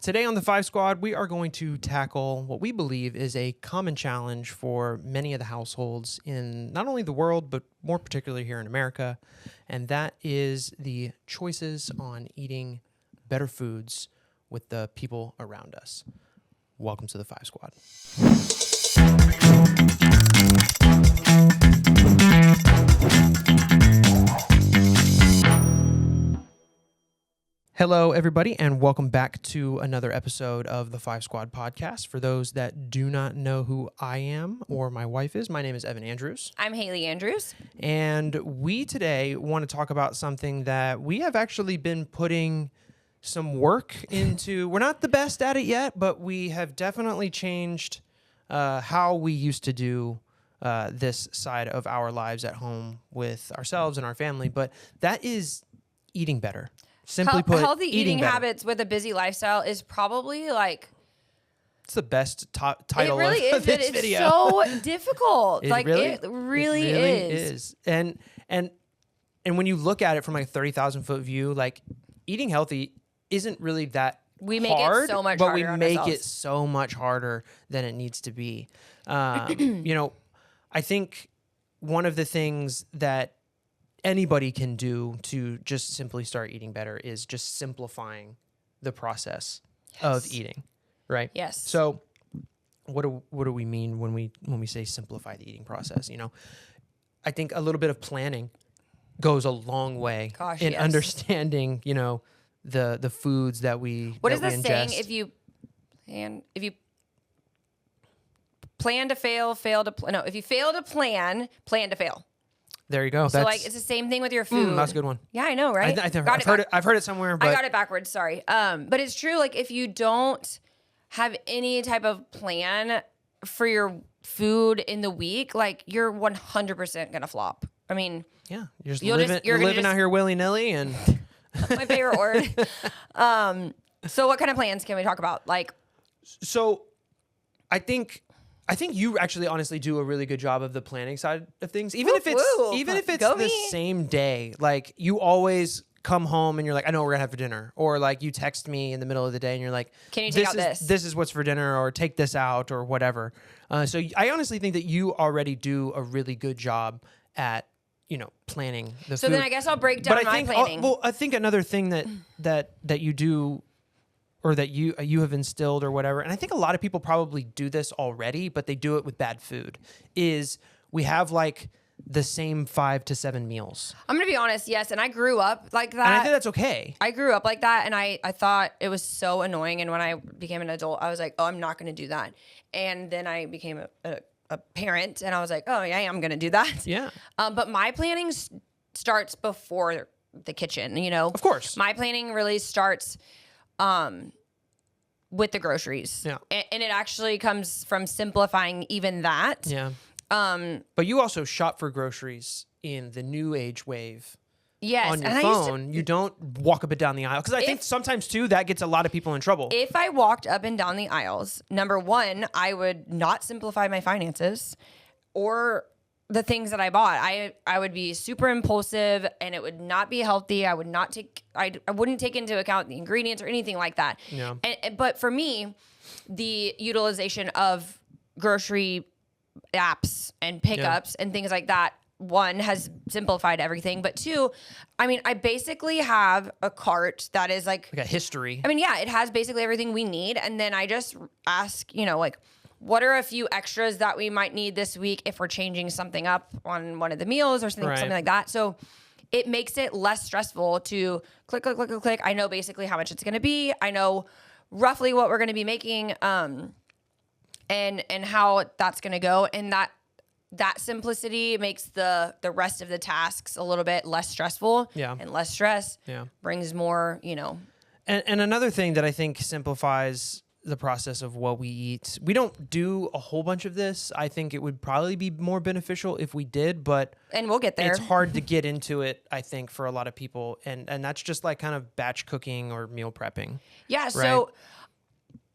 Today on the Five Squad, we are going to tackle what we believe is a common challenge for many of the households in not only the world, but more particularly here in America. And that is the choices on eating better foods with the people around us. Welcome to the Five Squad. Hello, everybody, and welcome back to another episode of the Five Squad podcast. For those that do not know who I am or my wife is, my name is Evan Andrews. I'm Haley Andrews. And we today want to talk about something that we have actually been putting some work into. We're not the best at it yet, but we have definitely changed how we used to do this side of our lives at home with ourselves and our family. But that is eating better. Simply put, healthy eating better. habits with a busy lifestyle is probably like... It's the best title it really of is, this it's video. So difficult. It really is. And when you look at it from like a 30,000 foot view, like eating healthy isn't really that we make hard, it so much but harder we on make ourselves. it so much harder than it needs to be. I think one of the things that anybody can do to just simply start eating better is just simplifying the process of eating, right? Yes. So what do we mean when we say simplify the eating process? You know, I think a little bit of planning goes a long way in understanding, you know, the foods that we What is we the ingest. saying? If you plan to fail, if you fail to plan to fail. There you go. So like it's the same thing with your food. That's a good one. Yeah, I know, right? I've heard it somewhere, but I got it backwards. Sorry. But it's true. Like if you don't have any type of plan for your food in the week, like you're 100% gonna flop. I mean, yeah, you're living out here willy nilly, and my favorite word. So what kind of plans can we talk about? Like, so I think you actually honestly do a really good job of the planning side of things. Even if it's the same day, like you always come home and you're like, I know what we're gonna have for dinner. Or like you text me in the middle of the day and you're like, can you take out this? This is what's for dinner, or take this out, or whatever. So I honestly think that you already do a really good job at, you know, planning the food. So then I guess I'll break down my planning. I think another thing that you do, or that you have instilled or whatever, and I think a lot of people probably do this already, but they do it with bad food, is we have like the same 5 to 7 meals. I'm going to be honest, yes, and I grew up like that. And I think that's okay. I grew up like that, and I thought it was so annoying, and when I became an adult, I was like, oh, I'm not going to do that. And then I became a parent, and I was like, oh, yeah, I'm going to do that. Yeah. But my planning starts before the kitchen, you know? Of course. My planning really starts... with the groceries. Yeah. And it actually comes from simplifying even that. Yeah. But you also shop for groceries in the new age wave. Yes. On your phone. You don't walk up and down the aisle. Because I think sometimes, too, that gets a lot of people in trouble. If I walked up and down the aisles, number one, I would not simplify my finances or the things that I bought. I would be super impulsive, and it would not be healthy. I wouldn't take into account the ingredients or anything like that. Yeah. But for me, the utilization of grocery apps and pickups and things like that, one, has simplified everything. But two, I mean, I basically have a cart that is like a history. I mean, yeah, it has basically everything we need. And then I just ask, you know, like, what are a few extras that we might need this week if we're changing something up on one of the meals or something like that. So it makes it less stressful to click. I know basically how much it's going to be. I know roughly what we're going to be making, and how that's going to go. And that simplicity makes the rest of the tasks a little bit less stressful. Yeah. And less stress brings more, you know. And another thing that I think simplifies the process of what we eat. We don't do a whole bunch of this. I think it would probably be more beneficial if we did, but and we'll get there. It's hard to get into it, I think, for a lot of people, and that's just like kind of batch cooking or meal prepping. Yeah. Right? So,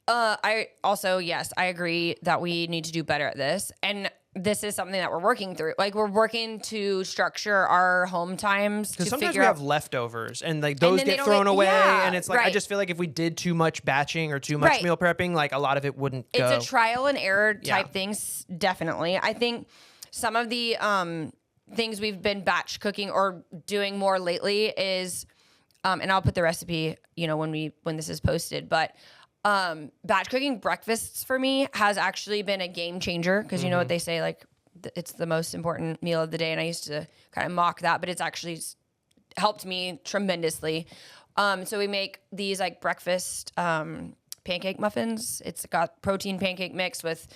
I also, yes, I agree that we need to do better at this. And this is something that we're working through. Like we're working to structure our home times to because sometimes figure we out have leftovers and like those then they get don't thrown get- away, yeah, and it's like I right. just feel like if we did too much batching or too much Right. meal prepping, like a lot of it wouldn't go. It's a trial and error type Yeah. things, definitely. I think some of the things we've been batch cooking or doing more lately is, and I'll put the recipe, when this is posted, but batch cooking breakfasts for me has actually been a game changer because you know what they say, like it's the most important meal of the day, and I used to kind of mock that, but it's actually helped me tremendously. So we make these like breakfast pancake muffins. It's got protein pancake mix with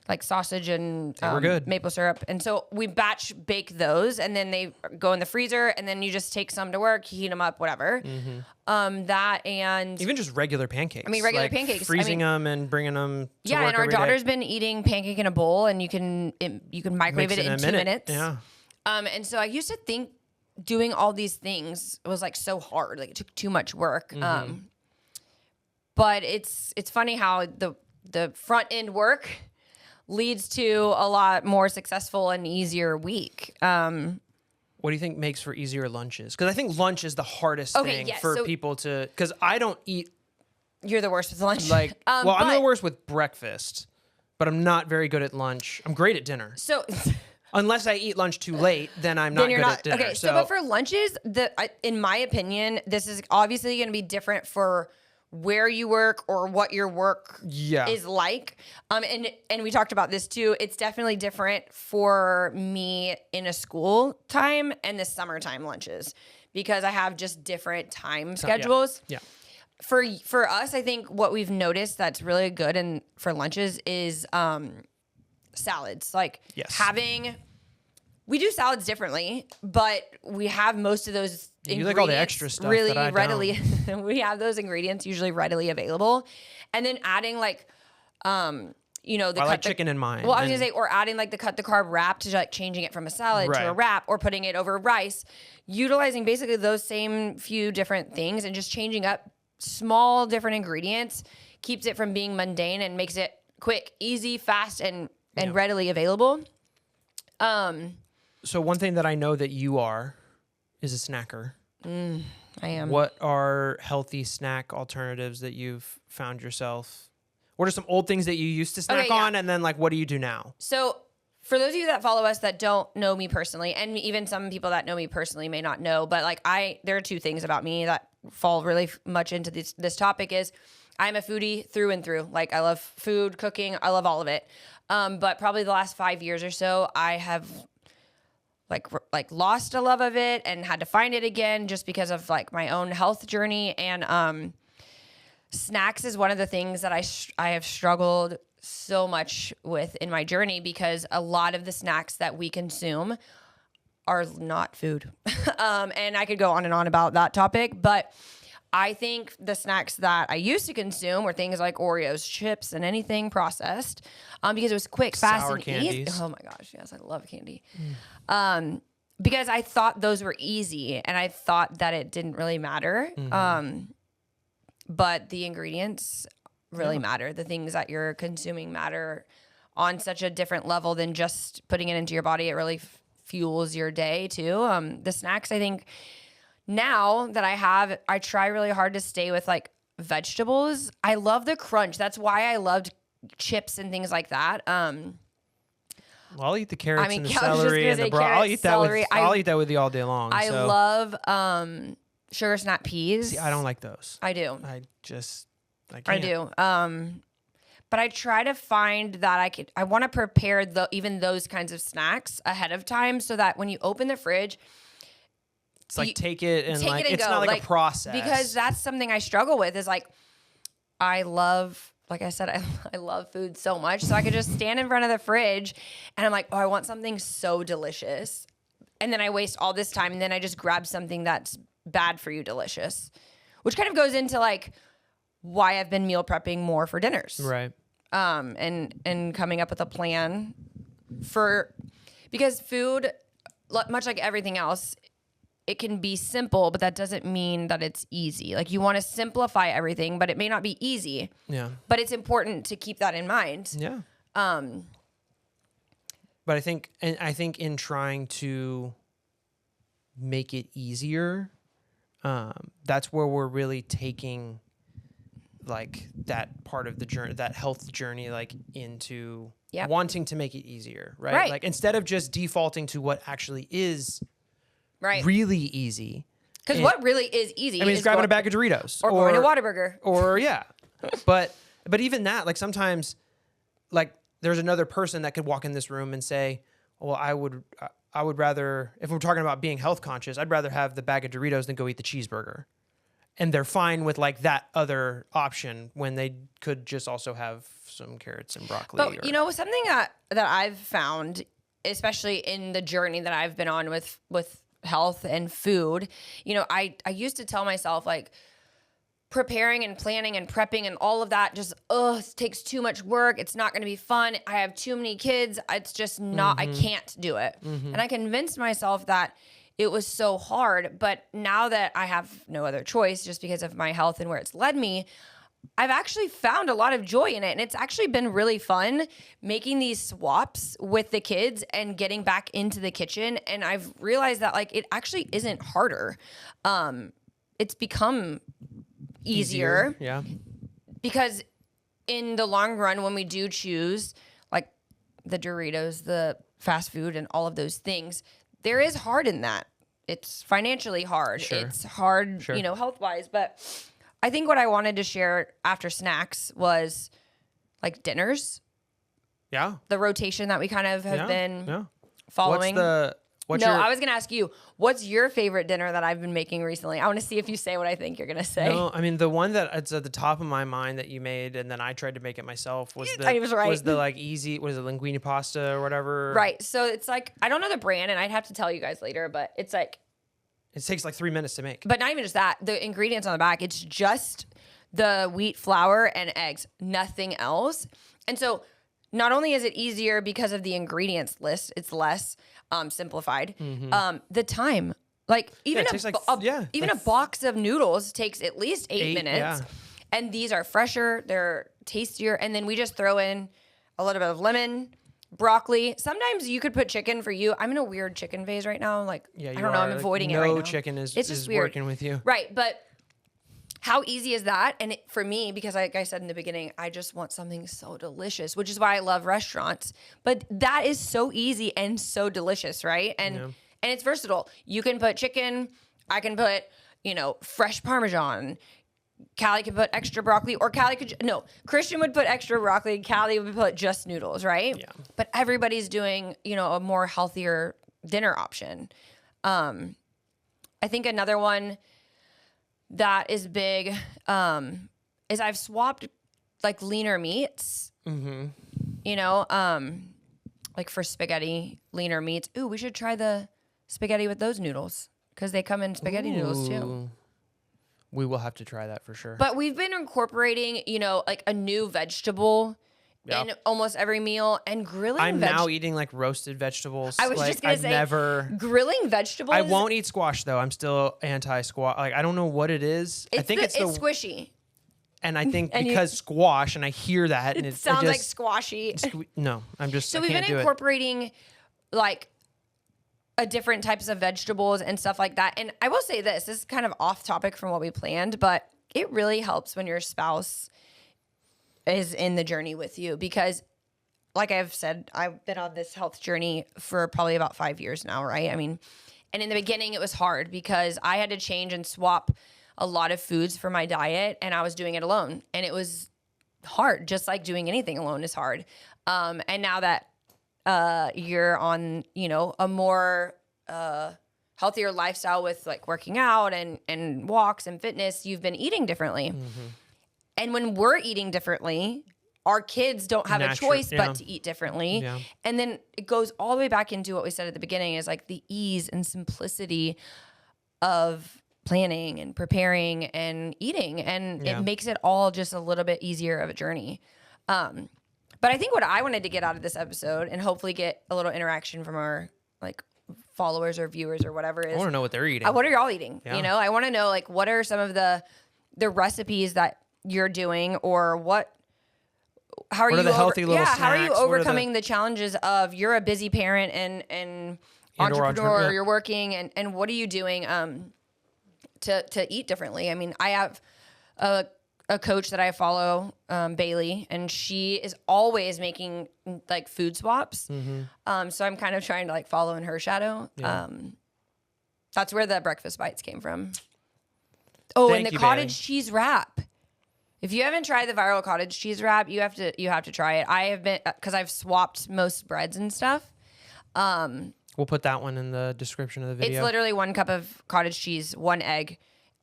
like sausage and good. maple syrup. And so we batch bake those, and then they go in the freezer, and then you just take some to work, heat them up, whatever. That and Even just regular pancakes. I mean, regular like pancakes. freezing them and bringing them. To work and our every day. daughter's been eating pancake in a bowl, and you can microwave Makes it in a 2 minute. minutes. Yeah. And so I used to think doing all these things was like so hard, like it took too much work. But it's funny how the front end work leads to a lot more successful and easier week. What do you think makes for easier lunches? Because I think lunch is the hardest thing yes, for so- people to. Because I don't eat You're the worst with lunch. like. I'm the but- worst with breakfast, but I'm not very good at lunch. I'm great at dinner. So Unless I eat lunch too late, then I'm not then you're good not at dinner. okay. So, but for lunches, in my opinion, this is obviously going to be different for where you work or what your work Yeah. is like. And we talked about this too. It's definitely different for me in a school time and the summertime lunches because I have just different time schedules. Yeah. For us, I think what we've noticed that's really good and for lunches is salads. Like Yes. we do salads differently, but we have most of those You ingredients like all the extra stuff really that I readily. We have those ingredients usually readily available, and then adding like, the I like chicken in mine. Well, I was gonna say, or adding like the cut the carb wrap to like changing it from a salad to a Right. wrap, or putting it over rice, utilizing basically those same few different things and just changing up small different ingredients keeps it from being mundane and makes it quick, easy, fast, and readily available. So one thing that I know that you are is a snacker. I am. What are healthy snack alternatives that you've found yourself? What are some old things that you used to snack Okay, yeah. on? And then like, what do you do now? So for those of you that follow us that don't know me personally, and even some people that know me personally may not know, but like there are two things about me that fall really much into this topic is I'm a foodie through and through. Like I love food, cooking, I love all of it. But probably the last 5 years or so, I have like lost a love of it and had to find it again just because of like my own health journey. And snacks is one of the things that I have struggled so much with in my journey because a lot of the snacks that we consume are not food. And I could go on and on about that topic, but I think the snacks that I used to consume were things like Oreos, chips, and anything processed because it was quick, fast, Sour and candies. easy. Oh my gosh, yes, I love candy. Because I thought those were easy and I thought that it didn't really matter. But the ingredients really matter. The things that you're consuming matter on such a different level than just putting it into your body. It really fuels your day too. The snacks, I think now that I try really hard to stay with like vegetables. I love the crunch. That's why I loved chips and things like that. Well, I'll eat the carrots and the I was just celery gonna and the say broccoli. I'll carrots, eat that celery. with I'll eat that with you all day long. I so. love sugar snap peas. See, I don't like those. I do. I can't. I do. But I try to find that I want to prepare even those kinds of snacks ahead of time so that when you open the fridge, It's like take it and like and it's go. not like a process. Because that's something I struggle with is like I love, like I said, I love food so much. So I could just stand in front of the fridge and I'm like, oh, I want something so delicious. And then I waste all this time and then I just grab something that's bad for you delicious, which kind of goes into like why I've been meal prepping more for dinners. Right. And coming up with a plan because food, much like everything else, it can be simple, but that doesn't mean that it's easy. Like you want to simplify everything, but it may not be easy. Yeah. But it's important to keep that in mind. Yeah. But But I think in trying to make it easier, that's where we're really taking like that part of the journey, that health journey, like into wanting to make it easier, right? Like instead of just defaulting to what actually is really easy. Because what really is easy, I mean, it's grabbing a bag of Doritos or going to Whataburger, or but even that, like sometimes, like there's another person that could walk in this room and say, well, I would rather, if we're talking about being health conscious, I'd rather have the bag of Doritos than go eat the cheeseburger. And they're fine with like that other option when they could just also have some carrots and broccoli. But you know, something that I've found, especially in the journey that I've been on with health and food, you know, I used to tell myself like preparing and planning and prepping and all of that just, it takes too much work. It's not going to be fun. I have too many kids. It's just not, I can't do it. And I convinced myself that it was so hard. But now that I have no other choice just because of my health and where it's led me, I've actually found a lot of joy in it. And it's actually been really fun making these swaps with the kids and getting back into the kitchen. And I've realized that like it actually isn't harder. It's become easier. Yeah. Because in the long run, when we do choose like the Doritos, the fast food and all of those things, there is hard in that. It's financially hard. Sure. It's hard, you know, health-wise. But I think what I wanted to share after snacks was like dinners. Yeah. The rotation that we kind of have been following. I was going to ask you, what's your favorite dinner that I've been making recently? I want to see if you say what I think you're going to say. No, I mean, the one that it's at the top of my mind that you made, and then I tried to make it myself, was the like easy, what is it, linguine pasta or whatever? Right. So it's like, I don't know the brand, and I'd have to tell you guys later, but it's like, it takes like 3 minutes to make. But not even just that. The ingredients on the back, it's just the wheat flour and eggs, nothing else. And so not only is it easier because of the ingredients list, it's less simplified. The time, like even a box of noodles takes at least 8 minutes. Yeah. And these are fresher, they're tastier. And then we just throw in a little bit of lemon, broccoli. Sometimes you could put chicken for you. I'm in a weird chicken phase right now. Like, I don't know, I'm avoiding it right now. No chicken is just working with you. Right. But how easy is that? And for me, because like I said in the beginning, I just want something so delicious, which is why I love restaurants. But that is so easy and so delicious, right? And it's versatile. You can put chicken. I can put, you know, fresh Parmesan. Callie could put extra broccoli, or Christian would put extra broccoli. Callie would put just noodles, right? Yeah. But everybody's doing, you know, a more healthier dinner option. I think another one that is big is I've swapped like leaner meats. You know, like for spaghetti, leaner meats. Ooh, we should try the spaghetti with those noodles because they come in spaghetti noodles too. We will have to try that for sure. But we've been incorporating, you know, like a new vegetable in almost every meal, and grilling. I'm now eating like roasted vegetables. I was just gonna say, grilling vegetables. I won't eat squash though. I'm still anti-squash. Like I don't know what it is. I think it's squishy. And I think because squash, and I hear that, and it sounds like squashy. No, I'm just. So we've been incorporating like different types of vegetables and stuff like that. And I will say this is kind of off topic from what we planned, but it really helps when your spouse is in the journey with you, because like I've said, I've been on this health journey for probably about 5 years now, right? I mean, and in the beginning it was hard because I had to change and swap a lot of foods for my diet, and I was doing it alone, and it was hard, just like doing anything alone is hard. And now that you're on, you know, a more healthier lifestyle with like working out and walks and fitness, you've been eating differently. And when we're eating differently, our kids don't have a choice but to eat differently. Yeah. And then it goes all the way back into what we said at the beginning is like the ease and simplicity of planning and preparing and eating. And it makes it all just a little bit easier of a journey. But I think what I wanted to get out of this episode, and hopefully get a little interaction from our like followers or viewers or whatever, is I want to know what they're eating. What are y'all eating? Yeah. You know, I want to know like what are some of the recipes that you're doing, or what how are what you are the healthy little snacks? how are you What are overcoming the challenges of you're a busy parent and entrepreneur, or you're working, and what are you doing to eat differently? I mean, I have a coach that I follow, Bailey, and she is always making like food swaps. So I'm kind of trying to like follow in her shadow. Yeah. That's where the breakfast bites came from. Oh, Thank and the you, cottage Bailey. cheese wrap. If you haven't tried the viral cottage cheese wrap, you have to try it. I have been, because I've swapped most breads and stuff. We'll put that one in the description of the video. It's literally 1 cup of cottage cheese, 1 egg,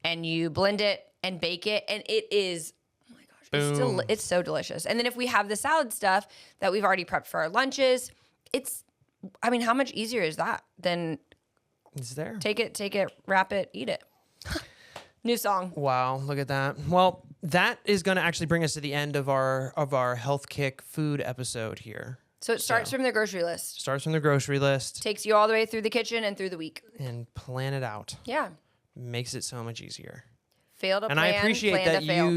and you blend it and bake it, and it is, oh my gosh, it's so delicious. And then if we have the salad stuff that we've already prepped for our lunches, I mean, how much easier is that than It's there. take it, wrap it, eat it. New song. Wow, look at that. Well, that is going to actually bring us to the end of our Health Kick food episode here. So it starts from the grocery list. Starts from the grocery list Takes you all the way through the kitchen and through the week. and plan it out. Yeah. Makes it so much easier. Fail to And plan, I appreciate plan that to fail.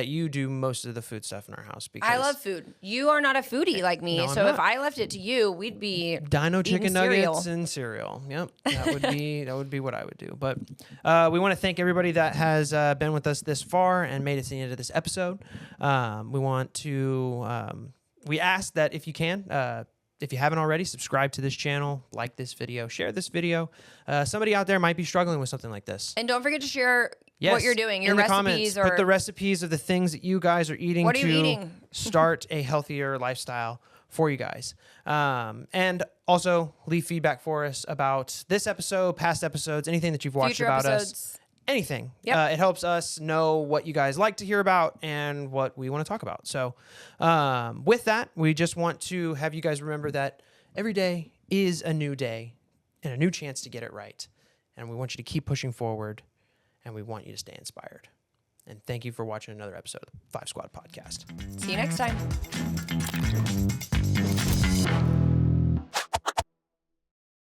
you do most of the food stuff in our house because I love food. You are not a foodie like me, No, I'm so if not. I left it to you, we'd be Dino chicken eating nuggets cereal. and cereal. Yep, that would be what I would do. But we want to thank everybody that has been with us this far and made it to the end of this episode. We want to we ask that if you can. If you haven't already, subscribe to this channel, like this video, share this video. Somebody out there might be struggling with something like this. And don't forget to share Yes, what you're doing, your in the recipes, comments, or put the recipes of the things that you guys are eating What are you to eating? start a healthier lifestyle for you guys. And also leave feedback for us about this episode, past episodes, anything that you've watched future about episodes. us. Anything. Yep. It helps us know what you guys like to hear about and what we want to talk about. So with that, we just want to have you guys remember that every day is a new day and a new chance to get it right. And we want you to keep pushing forward. And we want you to stay inspired. And thank you for watching another episode of the 5 Squad Podcast. See you next time.